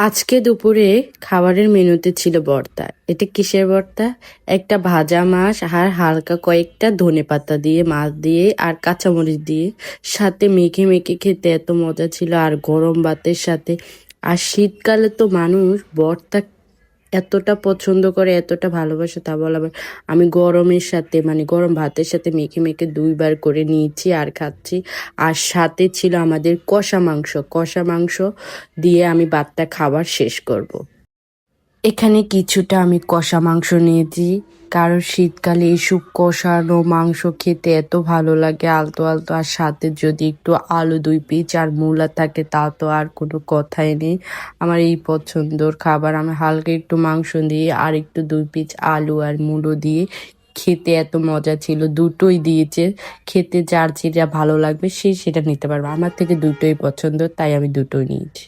আজকে দুপুরে খাবারের মেনুতে ছিল ভর্তা। এটা কিসের ভর্তা? একটা ভাজা মাছ আর হালকা কয়েকটা ধনেপাতা দিয়ে, মাছ দিয়ে আর কাঁচামরিচ দিয়ে সাথে মেখে মেখে খেতে এত মজা ছিল, আর গরম ভাতের সাথে। আর শীতকালে তো মানুষ ভর্তা এতটা পছন্দ করে, এতটা ভালোবাসে, তা বলা যায়। আমি গরমের সাথে মানে গরম ভাতের সাথে মেখে মেখে 2 বার করে নিয়েছি আর খাচ্ছি। আর সাথে ছিল আমাদের কষা মাংস। কষা মাংস দিয়ে আমি ভাতটা খাবার শেষ করব। এখানে কিছুটা আমি কষা মাংস নিয়েছি, কারণ শীতকালে এইসব কষানো মাংস খেতে এত ভালো লাগে, আলতো আলতো। আর সাথে যদি একটু আলু 2 পিস আর মূলা থাকে, তা তো আর কোনো কথাই নেই। আমার এই পছন্দর খাবার। আমি হালকা একটু মাংস দিয়ে আর একটু 2 পিস আলু আর মূলো দিয়ে খেতে এত মজা ছিল। দুটোই দিয়েছে, খেতে যার যেটা ভালো লাগবে সে সেটা নিতে পারবে। আমার থেকে দুটোই পছন্দ, তাই আমি দুটোই নিয়েছি।